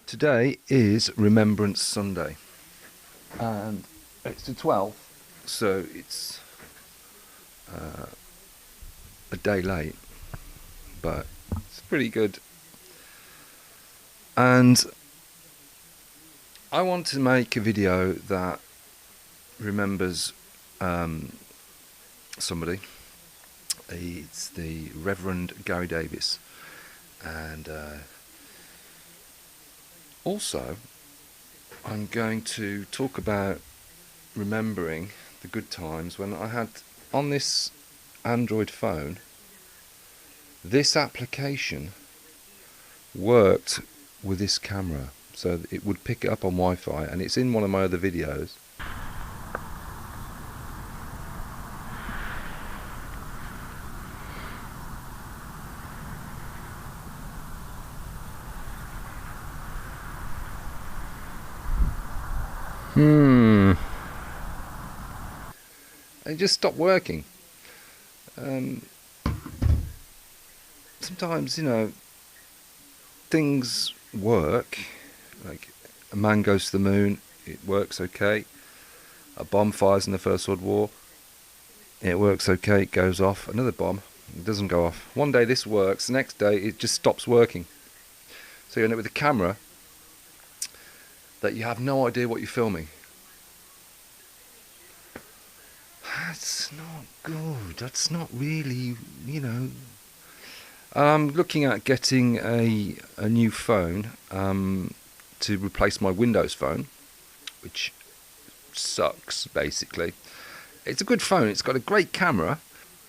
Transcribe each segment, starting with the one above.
Today is Remembrance Sunday, and it's the 12th, so it's a day late, but it's pretty good. And I want to make a video that remembers somebody. It's the Reverend Gary Davies, and also I'm going to talk about remembering the good times when I had on this Android phone. This application worked with this camera, so that it would pick it up on Wi-Fi, and it's in one of my other videos. It just stopped working. Sometimes, things work. Like a man goes to the moon, it works okay. A bomb fires in the First World War, it works okay, it goes off. Another bomb, it doesn't go off. One day this works, the next day it just stops working. So you end up with a camera that you have no idea what you're filming. That's not good. That's not really, I'm looking at getting a new phone to replace my Windows phone, which sucks, basically. It's a good phone. It's got a great camera.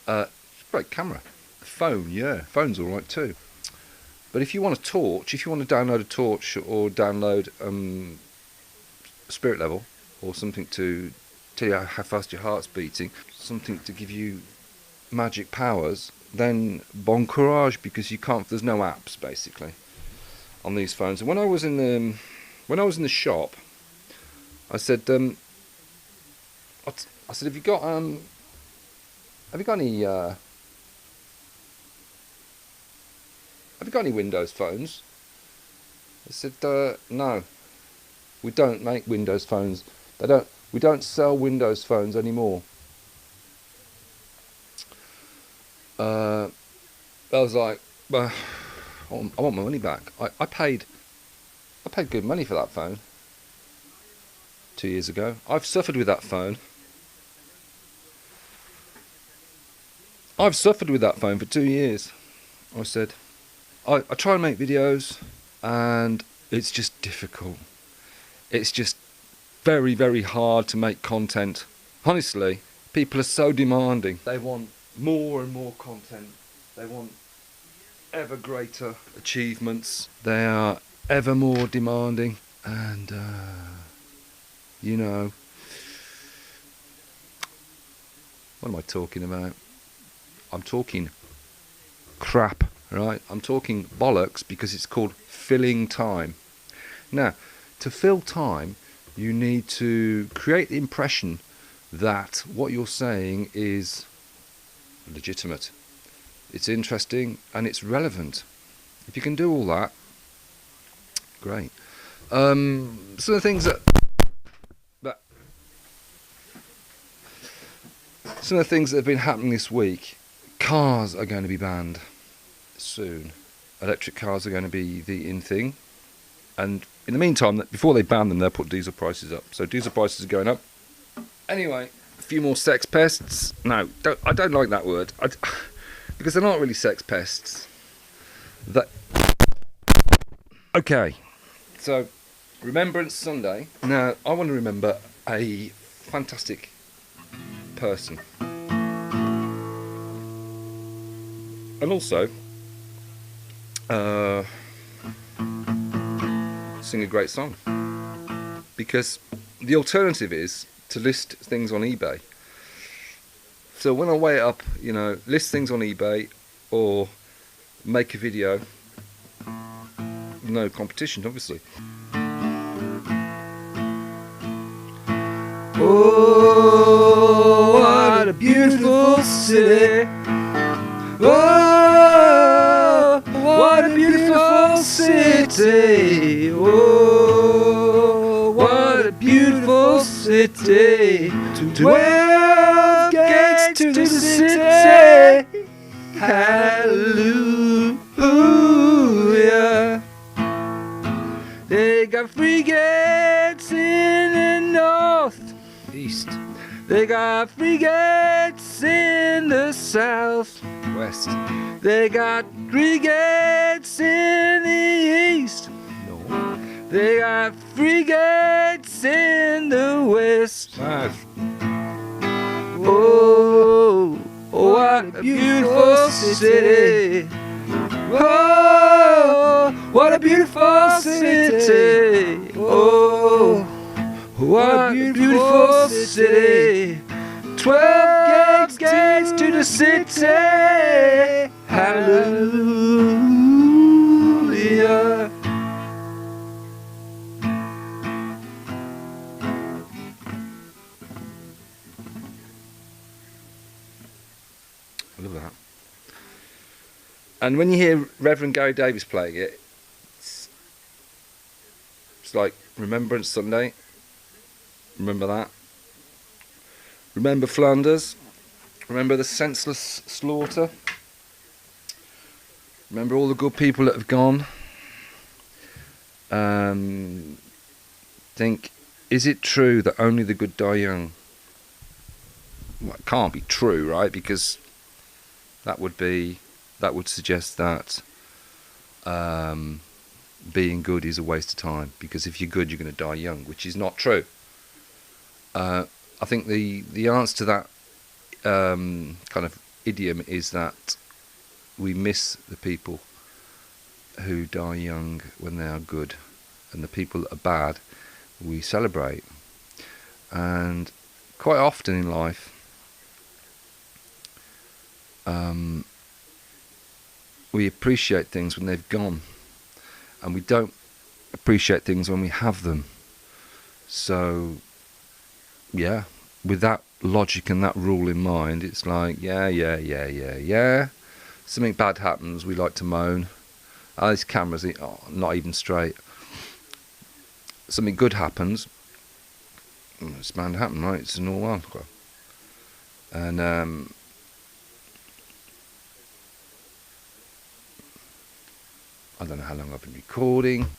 Great camera. Phone, yeah. Phone's all right too. But if you want a torch, if you want to download a torch or download spirit level or something to tell you how fast your heart's beating, something to give you magic powers, then bon courage, because you can't. There's no apps basically on these phones. And when I was in the shop, I said, have you got any Windows phones? I said, no, we don't make Windows phones. We don't sell Windows phones anymore. I was like, I want my money back. I paid good money for that phone 2 years ago. I've suffered with that phone. I've suffered with that phone for 2 years. I said, I try and make videos, and it's just difficult. It's just very, very hard to make content. Honestly, people are so demanding. They want more and more content. They want ever greater achievements. They are ever more demanding, and what am I talking about? I'm talking crap, right? I'm talking bollocks, because it's called filling time. Now, to fill time, you need to create the impression that what you're saying is legitimate, it's interesting, and it's relevant. If you can do all that, great. Some of the things that have been happening this week: cars are going to be banned soon. Electric cars are going to be the in thing, and in the meantime, before they ban them, they'll put diesel prices up. So diesel prices are going up. Anyway, a few more sex pests. No, I don't like that word, because they're not really sex pests. Okay, so Remembrance Sunday. Now, I want to remember a fantastic person, and also sing a great song, because the alternative is to list things on eBay. So when I weigh it up, list things on eBay or make a video, no competition, obviously. Oh, what a beautiful city. Oh, what a beautiful city. Oh. city. 12 gates to the city. Hallelujah. They got 3 gates in the north, east. They got 3 gates in the south, west. They got 3 gates in the east, north. They got 3 gates in the west, south. Oh, what a beautiful city. Oh, what a beautiful city. Oh, what a beautiful city. 12 gates to the city. Hallelujah. I love that. And when you hear Reverend Gary Davies playing it, it's like Remembrance Sunday. Remember that. Remember Flanders. Remember the senseless slaughter. Remember all the good people that have gone. Think, is it true that only the good die young? Well, it can't be true, right? Because that would suggest that being good is a waste of time, because if you're good, you're going to die young, which is not true. I think the answer to that kind of idiom is that we miss the people who die young when they are good, and the people that are bad we celebrate. And quite often in life, we appreciate things when they've gone, and we don't appreciate things when we have them. So yeah, with that logic and that rule in mind, it's like yeah, something bad happens, we like to moan, oh, these cameras are not even straight. Something good happens, it's bound to happen, right? It's a normal one. And I don't know how long I've been recording.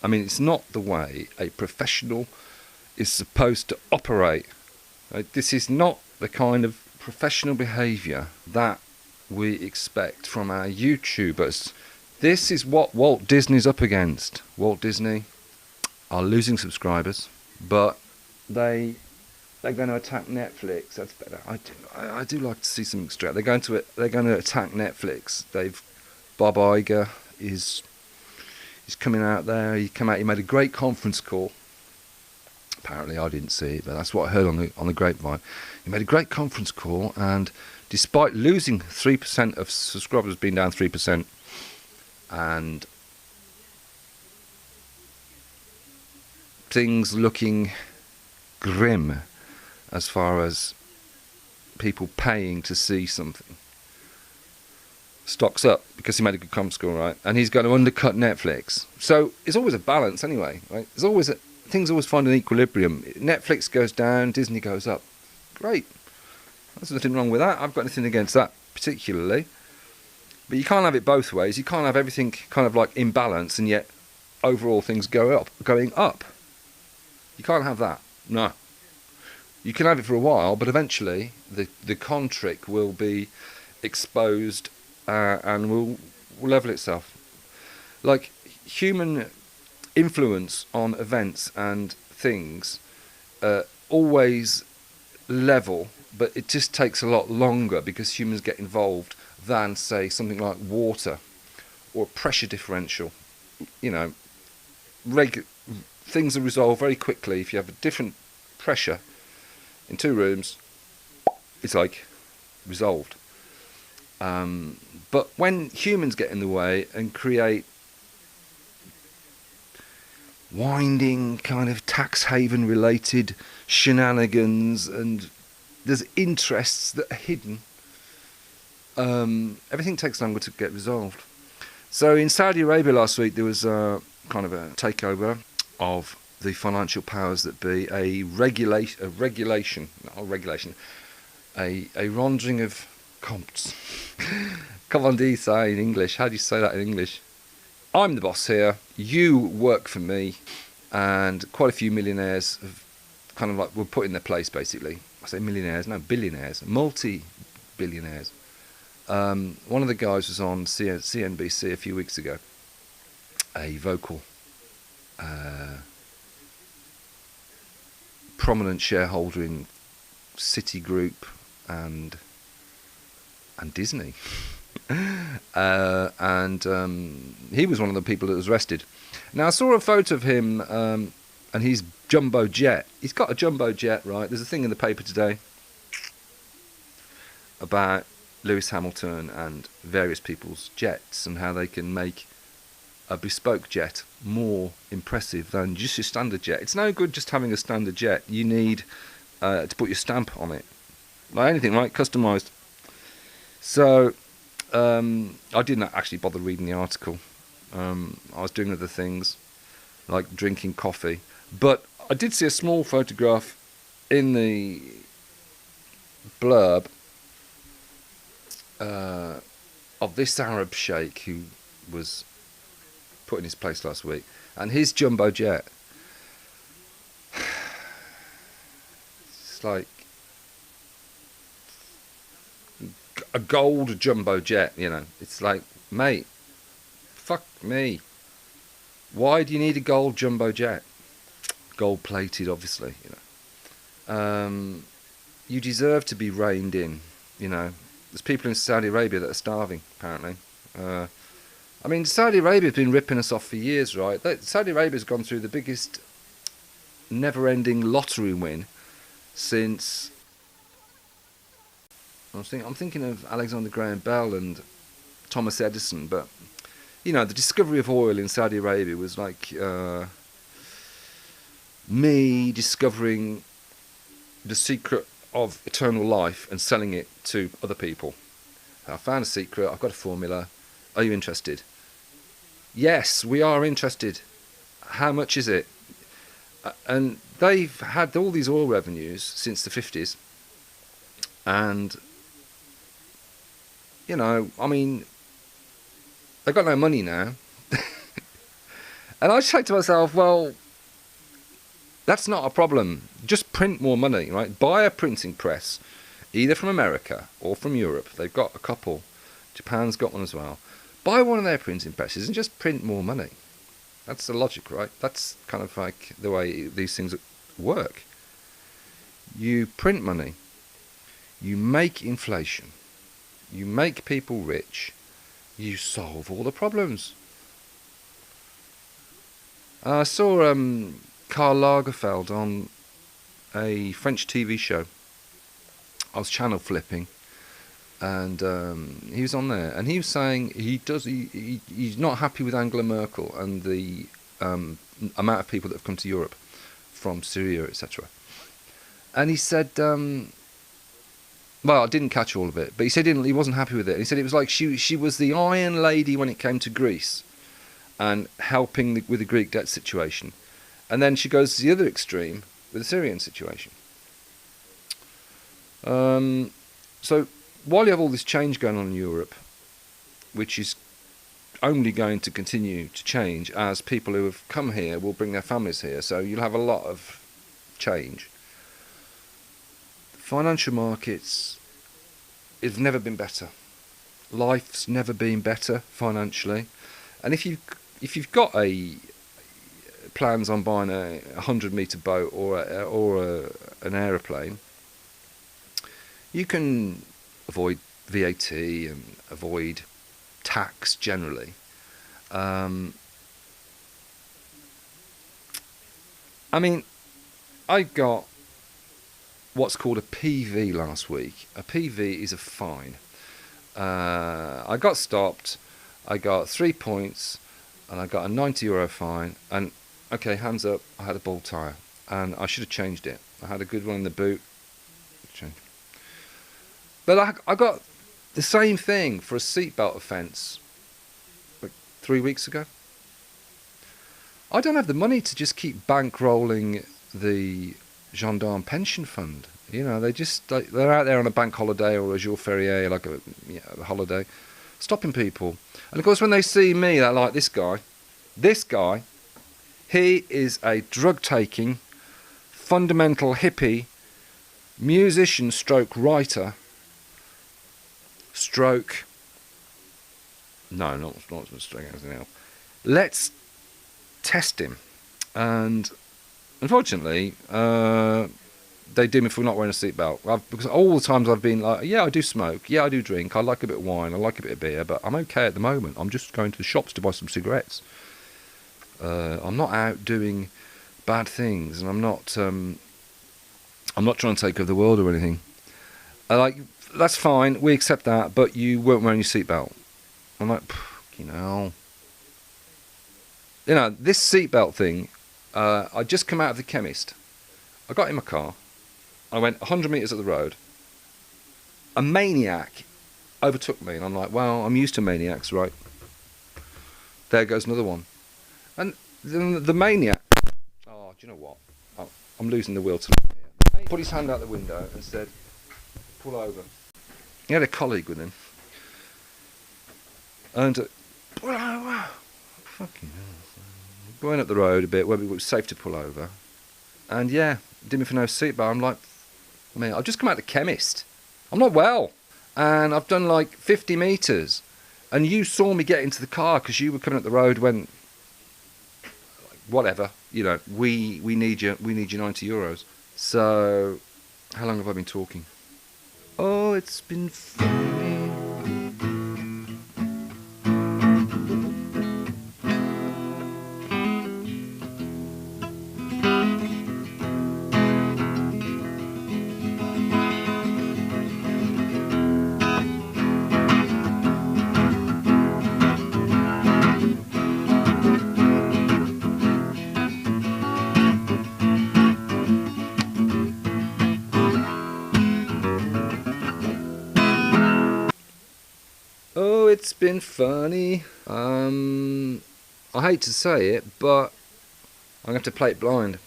I mean, it's not the way a professional is supposed to operate. Right? This is not the kind of professional behaviour that we expect from our YouTubers. This is what Walt Disney's up against. Walt Disney are losing subscribers, but they're going to attack Netflix. That's better. I do like to see something straight. They're going to attack Netflix. Bob Iger is coming out there. He made a great conference call. Apparently I didn't see it, but that's what I heard on the grapevine. He made a great conference call, and despite losing 3% of subscribers, being down 3%, and things looking grim as far as people paying to see something, stock's up because he made a good conference call, right? And he's going to undercut Netflix. So it's always a balance anyway, right? Things always find an equilibrium. Netflix goes down, Disney goes up. Great. There's nothing wrong with that. I've got nothing against that particularly. But you can't have it both ways. You can't have everything kind of like in balance and yet overall things going up. You can't have that. No. You can have it for a while, but eventually the con trick will be exposed and will level itself. Like human influence on events and things always level, but it just takes a lot longer because humans get involved than, say, something like water or pressure differential. You know, things are resolved very quickly if you have a different pressure in 2 rooms. It's like resolved. But when humans get in the way and create winding kind of tax haven related shenanigans, and there's interests that are hidden, everything takes longer to get resolved. So in Saudi Arabia last week there was kind of a takeover of the financial powers that be a regulation, a rendering of comptes. Come on, do you say in English? How do you say that in English? I'm the boss here, you work for me, and quite a few millionaires have kind of like were put in their place, basically. I say millionaires, no, billionaires, multi-billionaires. One of the guys was on CNBC a few weeks ago, a vocal, prominent shareholder in Citigroup and Disney. And he was one of the people that was arrested. Now I saw a photo of him, and his jumbo jet. He's got a jumbo jet, right? There's a thing in the paper today about Lewis Hamilton and various people's jets and how they can make a bespoke jet more impressive than just your standard jet. It's no good just having a standard jet. You need to put your stamp on it, like anything, right? Customized. So I didn't actually bother reading the article. I was doing other things, like drinking coffee. But I did see a small photograph in the blurb of this Arab sheikh who was put in his place last week, and his jumbo jet. It's like a gold jumbo jet, you know. It's like, mate, fuck me. Why do you need a gold jumbo jet? Gold plated, obviously, you know. You deserve to be reined in, you know. There's people in Saudi Arabia that are starving, apparently. I mean, Saudi Arabia's been ripping us off for years, right? Saudi Arabia's gone through the biggest never-ending lottery win since... I'm thinking of Alexander Graham Bell and Thomas Edison, but, you know, the discovery of oil in Saudi Arabia was like me discovering the secret of eternal life and selling it to other people. I found a secret, I've got a formula, are you interested? Yes, we are interested. How much is it? And they've had all these oil revenues since the 50s, and, you know, I mean, they've got no money now. And I say to myself, well, that's not a problem. Just print more money, right? Buy a printing press, either from America or from Europe. They've got a couple. Japan's got one as well. Buy one of their printing presses and just print more money. That's the logic, right? That's kind of like the way these things work. You print money. You make inflation. You make people rich. You solve all the problems. I saw Karl Lagerfeld on a French TV show. I was channel flipping, and he was on there, and he was saying he's not happy with Angela Merkel and the amount of people that have come to Europe from Syria, etc. And he said, well, I didn't catch all of it, but he said he wasn't happy with it. He said it was like she was the Iron Lady when it came to Greece and helping with the Greek debt situation. And then she goes to the other extreme with the Syrian situation. So while you have all this change going on in Europe, which is only going to continue to change as people who have come here will bring their families here, so you'll have a lot of change. Financial markets have never been better. Life's never been better financially. And if you've got plans on buying a 100-metre boat or an aeroplane, you can avoid VAT and avoid tax generally. I mean, I got what's called a PV last week. A PV is a fine. I got stopped, I got 3 points, and I got a €90 fine, and okay, hands up, I had a bald tyre, and I should have changed it. I had a good one in the boot. But I got the same thing for a seatbelt offence like 3 weeks ago. I don't have the money to just keep bankrolling the gendarme pension fund. You know, they're out there on a bank holiday or a jour férié, like a holiday, stopping people. And of course, when they see me, they're like, this guy, he is a drug-taking, fundamental hippie, musician stroke writer, stroke... No, not stroke anything else. Let's test him. And unfortunately, they do me for not wearing a seatbelt. Because all the times I've been like, yeah, I do smoke, yeah, I do drink, I like a bit of wine, I like a bit of beer, but I'm okay at the moment. I'm just going to the shops to buy some cigarettes. I'm not out doing bad things, and I'm not trying to take over the world or anything. That's fine, we accept that, but you weren't wearing your seatbelt. I'm like, you know, this seatbelt thing. I just come out of the chemist. I got in my car. I went 100 metres up the road. A maniac overtook me, and I'm like, well, I'm used to maniacs, right? There goes another one. And the maniac... Oh, do you know what? I'm losing the will to live here. He put his hand out the window and said, pull over. He had a colleague with him. And pull over. Fucking hell. Going up the road a bit where it was safe to pull over. And yeah, did me for no seatbelt. I'm like, man, I've just come out of the chemist. I'm not well. And I've done like 50 metres. And you saw me get into the car because you were coming up the road when, whatever, we need you 90 euros. So, how long have I been talking? Oh, it's been funny. Oh, it's been funny. I hate to say it, but I'm going to have to play it blind.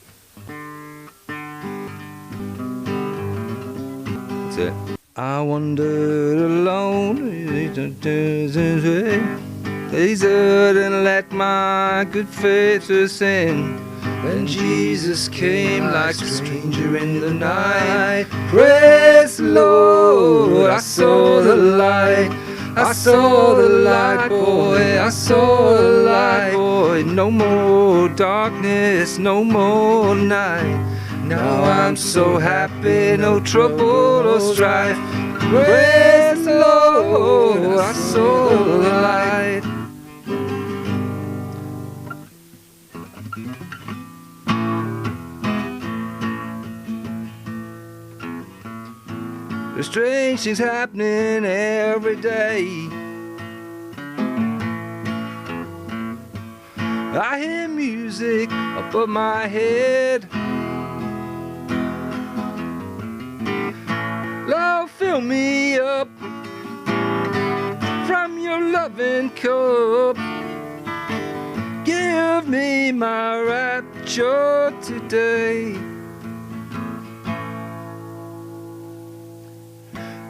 That's it. I wandered alone, desert and let my good faith ascend. Then Jesus came like a stranger in the night. Praise the Lord, I saw the light. I saw the light, boy, I saw the light, boy. No more darkness, no more night. Now I'm so happy, no trouble or strife. Praise the Lord, I saw the light. There's strange things happening every day. I hear music above my head. Lord, fill me up from your loving cup. Give me my rapture today.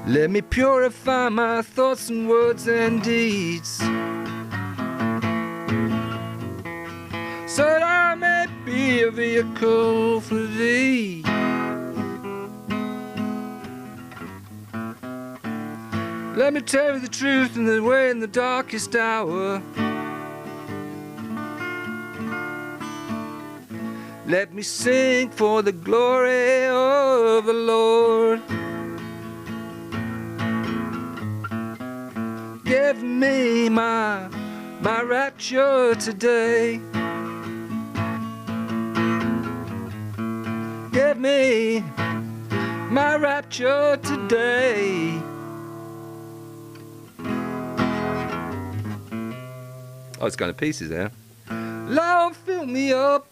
Let me purify my thoughts and words and deeds, so that I may be a vehicle for thee. Let me tell you the truth in the way in the darkest hour. Let me sing for the glory of the Lord. Give me my rapture today. Give me my rapture today. Oh, it's going to pieces there. Lord, fill me up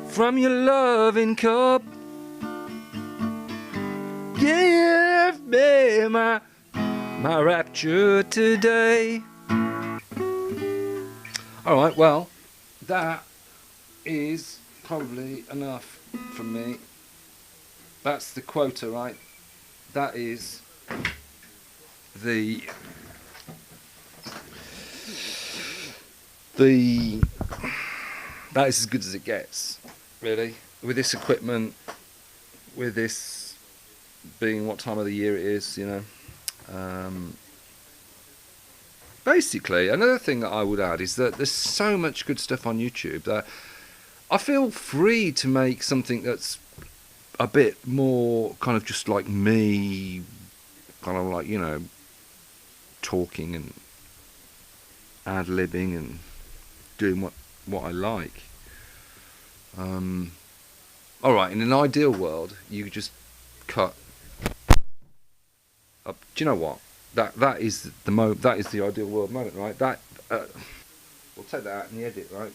from your loving cup. Give me my rapture today. All right, well, that is probably enough from me. That's the quota, right? That is the the that is as good as it gets, really. With this equipment, with this being what time of the year it is, you know. Basically, another thing that I would add is that there's so much good stuff on YouTube that I feel free to make something that's a bit more kind of just like me, kind of like, you know, talking and ad-libbing and doing what I like. All right, in an ideal world, you just cut up. Do you know what? That is the ideal world moment, right? We'll take that out in the edit, right?